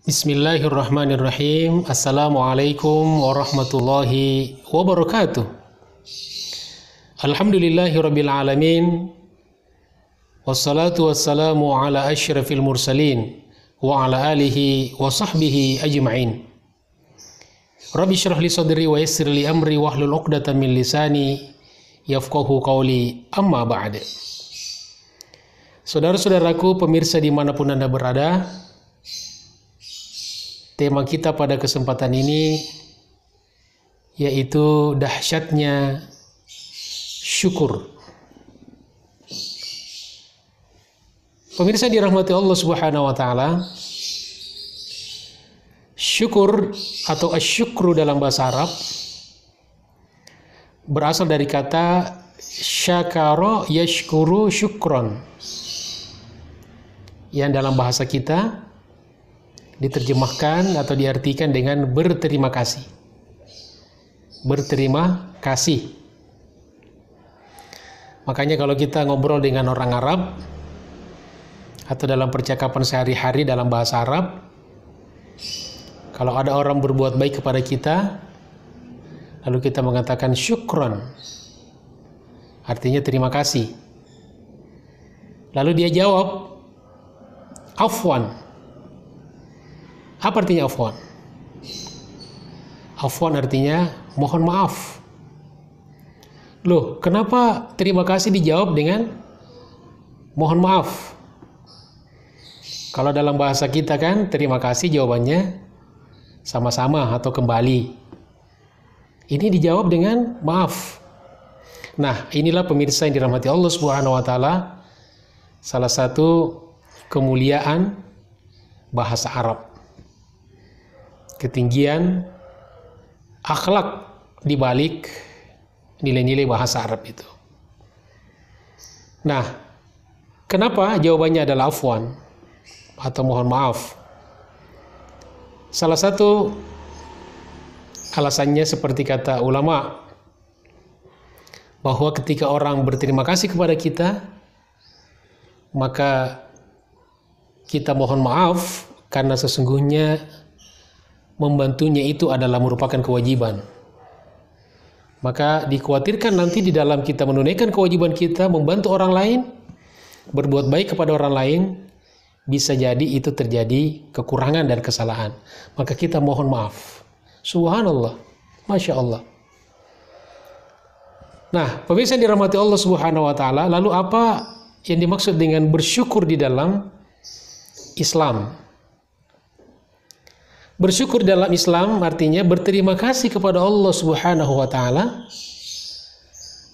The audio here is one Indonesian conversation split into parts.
Bismillahirrahmanirrahim. Assalamualaikum warahmatullahi wabarakatuh. Alhamdulillahirabbil alamin. Wassalatu wassalamu ala asyrafil mursalin wa ala alihi wa sahbihi ajma'in. Rabbi syrah li sadri wa yassir li amri wahlul 'uqdatam min lisani yafqahu qawli, amma ba'd. Saudara-saudaraku pemirsa dimanapun Anda berada, tema kita pada kesempatan ini yaitu dahsyatnya syukur. Pemirsa dirahmati Allah Subhanahu wa taala, syukur atau asyukru dalam bahasa Arab berasal dari kata syakara yashkuru syukron, yang dalam bahasa kita diterjemahkan atau diartikan dengan berterima kasih. Berterima kasih. Makanya kalau kita ngobrol dengan orang Arab atau dalam percakapan sehari-hari dalam bahasa Arab, kalau ada orang berbuat baik kepada kita, lalu kita mengatakan syukron, artinya terima kasih. Lalu dia jawab afwan. Apa artinya afwan? Afwan artinya mohon maaf. Loh, kenapa terima kasih dijawab dengan mohon maaf? Kalau dalam bahasa kita kan terima kasih jawabannya sama-sama atau kembali. Ini dijawab dengan maaf. Nah, inilah pemirsa yang dirahmati Allah Subhanahu wa taala, salah satu kemuliaan bahasa Arab. Ketinggian akhlak di balik nilai-nilai bahasa Arab itu. Nah, kenapa jawabannya adalah afwan atau mohon maaf? Salah satu alasannya seperti kata ulama, bahwa ketika orang berterima kasih kepada kita, maka kita mohon maaf karena sesungguhnya membantunya itu adalah merupakan kewajiban. Maka dikhawatirkan nanti di dalam kita menunaikan kewajiban kita membantu orang lain, berbuat baik kepada orang lain, bisa jadi itu terjadi kekurangan dan kesalahan. Maka kita mohon maaf. Subhanallah, Masya Allah. Nah, pemirsa yang dirahmati Allah Subhanahu wa taala, lalu apa yang dimaksud dengan bersyukur di dalam Islam? Bersyukur dalam Islam artinya berterima kasih kepada Allah Subhanahu wa taala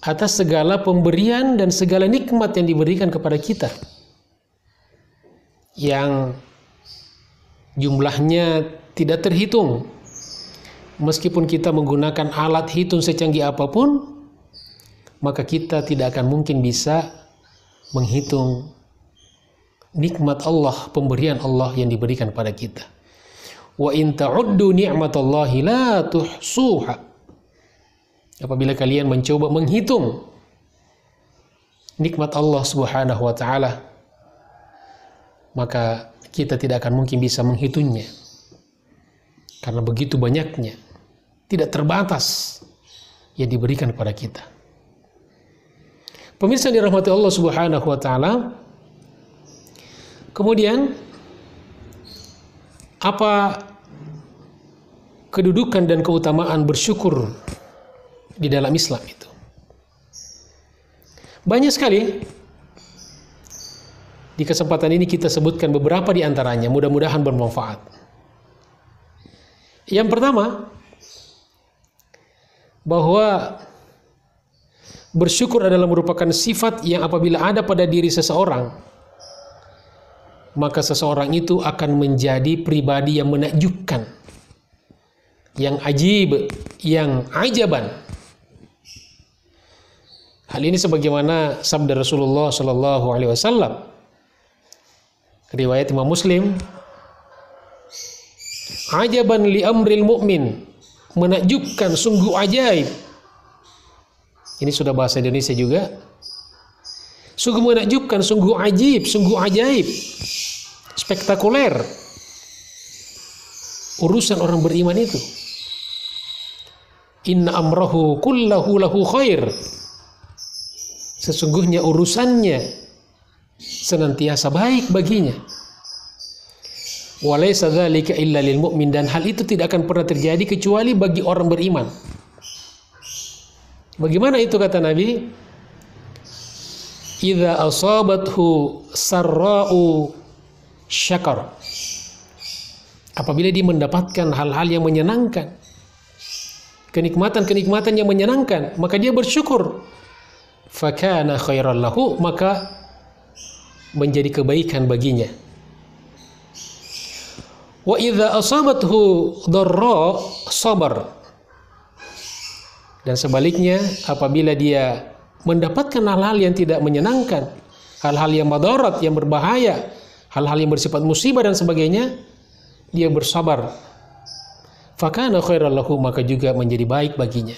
atas segala pemberian dan segala nikmat yang diberikan kepada kita, yang jumlahnya tidak terhitung. Meskipun kita menggunakan alat hitung secanggih apapun, maka kita tidak akan mungkin bisa menghitung nikmat Allah, pemberian Allah yang diberikan pada kita. Wa in ta'uddu ni'matallahi la tuhsuha. Apabila kalian mencoba menghitung nikmat Allah Subhanahu wa taala, maka kita tidak akan mungkin bisa menghitungnya. Karena begitu banyaknya, tidak terbatas yang diberikan kepada kita. Pemirsa yang dirahmati Allah Subhanahu wa taala, kemudian apa kedudukan dan keutamaan bersyukur di dalam Islam itu? Banyak sekali. Di kesempatan ini kita sebutkan beberapa di antaranya, mudah-mudahan bermanfaat. Yang pertama, bahwa bersyukur adalah merupakan sifat yang apabila ada pada diri seseorang, maka seseorang itu akan menjadi pribadi yang menakjubkan, yang ajib, yang ajaban. Hal ini sebagaimana sabda Rasulullah sallallahu alaihi wasallam, riwayat Imam Muslim, ajaban li amril mu'min, menakjubkan, sungguh ajaib. Ini sudah bahasa Indonesia juga. Sungguh menakjubkan, sungguh ajib, sungguh ajaib, spektakuler. urusan orang beriman itu. Inna amrahu kullahu lahu khair. Sesungguhnya urusannya senantiasa baik baginya. Walaysa dzalika illa lil mu'min, dan hal itu tidak akan pernah terjadi kecuali bagi orang beriman. Bagaimana itu kata Nabi? Idza asabathu sarra'u syakar. Apabila dia mendapatkan hal-hal yang menyenangkan, kenikmatan-kenikmatan yang menyenangkan, maka dia bersyukur. Fakana khairan lahu, maka menjadi kebaikan baginya. Wa idza asabathu dharra sabar. Dan sebaliknya, apabila dia mendapatkan hal-hal yang tidak menyenangkan, hal-hal yang madarat, yang berbahaya, hal-hal yang bersifat musibah dan sebagainya, dia bersabar. Fakana khairan lahu, maka juga menjadi baik baginya.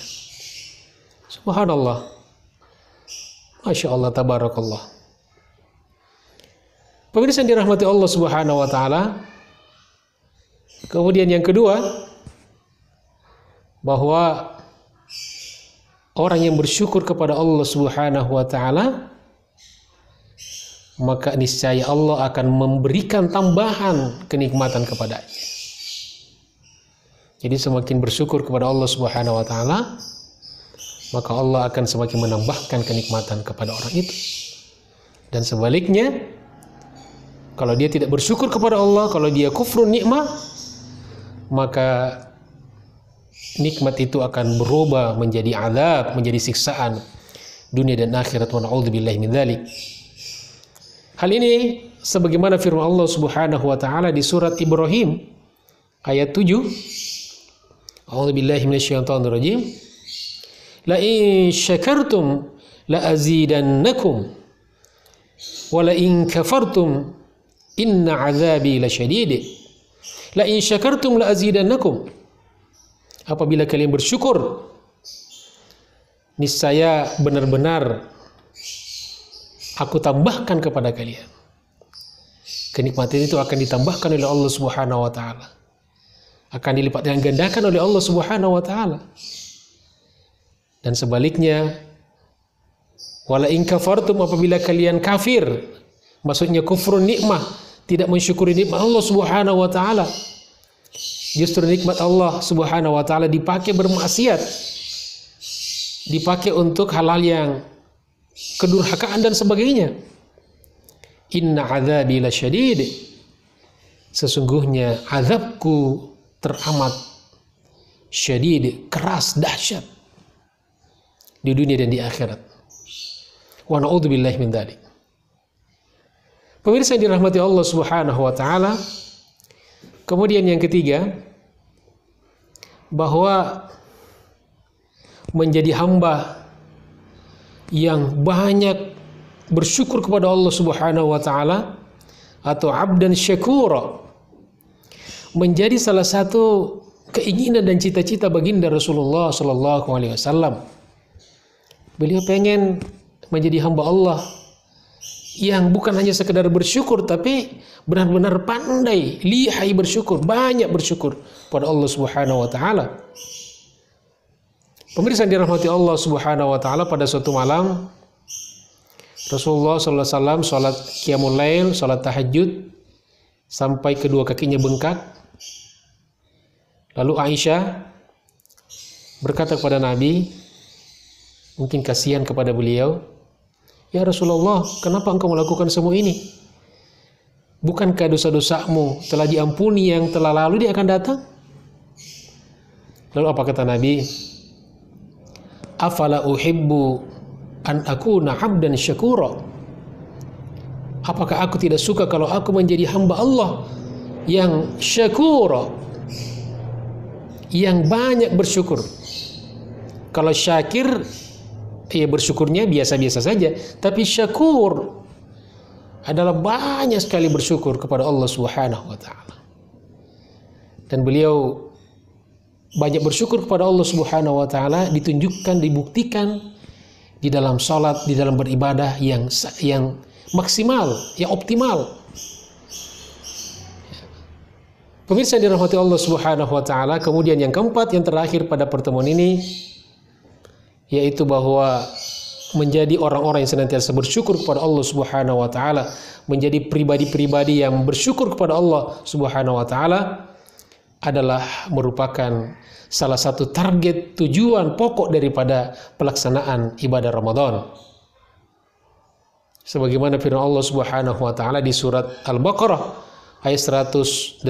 Subhanallah. Masya Allah, tabarakallah. Pemirsa yang dirahmati Allah Subhanahu wa ta'ala, kemudian yang kedua, bahwa orang yang bersyukur kepada Allah Subhanahu wa ta'ala, maka niscaya Allah akan memberikan tambahan kenikmatan kepadanya. Jadi semakin bersyukur kepada Allah Subhanahu wa ta'ala, maka Allah akan semakin menambahkan kenikmatan kepada orang itu. Dan sebaliknya, kalau dia tidak bersyukur kepada Allah, kalau dia kufrun nikmah, maka nikmat itu akan berubah menjadi azab, menjadi siksaan dunia dan akhirat. Wa na'udzubillahi min dzalik. Hal ini sebagaimana firman Allah Subhanahu wa taala di surat Ibrahim ayat 7. A'udzubillahi minasyaitonir rajim. La in syakartum la azidannakum wa la in kafartum inna 'adzabi lasyadid. La in syakartum la azidannakum. Apabila kalian bersyukur, niscaya benar-benar aku tambahkan kepada kalian. Kenikmatan itu akan ditambahkan oleh Allah Subhanahu wa taala. Akan dilipat dan gandakan oleh Allah Subhanahu wa taala. Dan sebaliknya, wala in kafartum, apabila kalian kafir, maksudnya kufrun nikmah, tidak mensyukuri nikmat Allah Subhanahu wa taala. Justru nikmat Allah Subhanahu wa taala dipakai bermaksiat, dipakai untuk hal-hal yang kedurhakaan dan sebagainya. Inna adzabi lasyadid. Sesungguhnya azabku teramat syadid, keras, dahsyat di dunia dan di akhirat. Wa na'udzubillahi min dzalik. Pemirsa yang dirahmati Allah Subhanahu wa taala, kemudian yang ketiga, bahwa menjadi hamba yang banyak bersyukur kepada Allah Subhanahu wa taala atau abdan syakura menjadi salah satu keinginan dan cita-cita baginda Rasulullah sallallahu alaihi wasallam. Beliau pengen menjadi hamba Allah yang bukan hanya sekedar bersyukur, tapi benar-benar pandai, lihai bersyukur, banyak bersyukur pada Allah Subhanahu wa taala. Pemirsa yang dirahmati Allah Subhanahu wa taala, pada suatu malam Rasulullah sallallahu alaihi wasallam salat qiyamul lail, salat tahajud sampai kedua kakinya bengkak. Lalu Aisyah berkata kepada Nabi, mungkin kasihan kepada beliau, "Ya Rasulullah, kenapa engkau melakukan semua ini? Bukankah dosa-dosamu telah diampuni, yang telah lalu dia akan datang?" Lalu apa kata Nabi? "Afala uhibbu an akuna 'abdan syakura." Apakah aku tidak suka kalau aku menjadi hamba Allah yang syakura, yang banyak bersyukur. Kalau syakir, ya bersyukurnya biasa-biasa saja, tapi syakur adalah banyak sekali bersyukur kepada Allah Subhanahu wa taala. Dan beliau banyak bersyukur kepada Allah Subhanahu wa taala ditunjukkan, dibuktikan di dalam salat, di dalam beribadah yang maksimal, yang optimal. Pemirsa yang dirahmati Allah Subhanahu wa taala, kemudian yang keempat, yang terakhir pada pertemuan ini, yaitu bahwa menjadi orang-orang yang senantiasa bersyukur kepada Allah Subhanahu wa taala, menjadi pribadi-pribadi yang bersyukur kepada Allah Subhanahu wa taala adalah merupakan salah satu target tujuan pokok daripada pelaksanaan ibadah Ramadan. Sebagaimana firman Allah Subhanahu wa taala di surat Al-Baqarah ayat 185,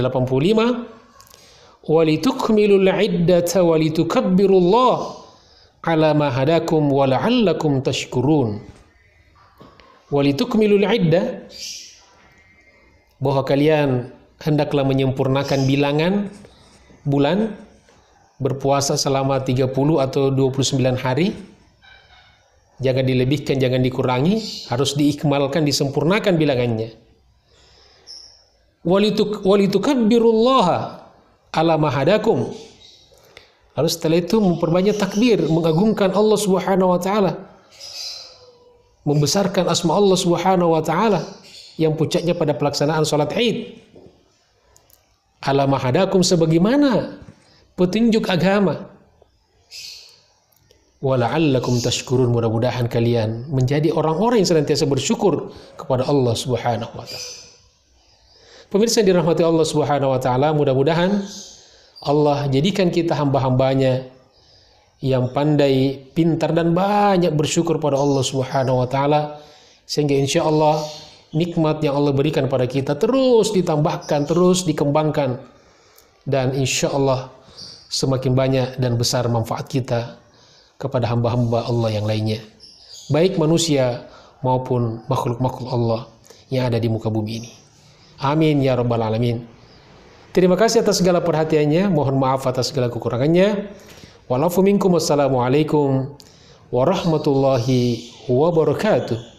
walitukmilul iddata walitukabbirullaha ala ma hadakum wa la'allakum tashkurun. Walitukmilul iddah, bahwa kalian hendaklah menyempurnakan bilangan bulan, berpuasa selama 30 atau 29 hari. Jangan dilebihkan, jangan dikurangi, harus diikmalkan, disempurnakan bilangannya. Walitukabbirullaha ala ma hadakum. Lalu setelah itu memperbanyak takbir, mengagungkan Allah Subhanahu wa taala, membesarkan asma Allah Subhanahu wa taala yang puncaknya pada pelaksanaan salat Id. Ala ma hadakum, sebagaimana petunjuk agama. Wala'allakum tashkurun, mudah-mudahan kalian menjadi orang-orang yang senantiasa bersyukur kepada Allah Subhanahu wa taala. Pemirsa yang dirahmati Allah Subhanahu wa taala, mudah-mudahan Allah jadikan kita hamba-hambanya yang pandai, pintar dan banyak bersyukur pada Allah Subhanahu wa taala, sehingga insya Allah nikmat yang Allah berikan pada kita terus ditambahkan, terus dikembangkan, dan insya Allah semakin banyak dan besar manfaat kita kepada hamba-hamba Allah yang lainnya, baik manusia maupun makhluk-makhluk Allah yang ada di muka bumi ini. Amin ya rabbal alamin. Terima kasih atas segala perhatiannya, mohon maaf atas segala kekurangannya. Walafu minkum, wassalamualaikum warahmatullahi wabarakatuh.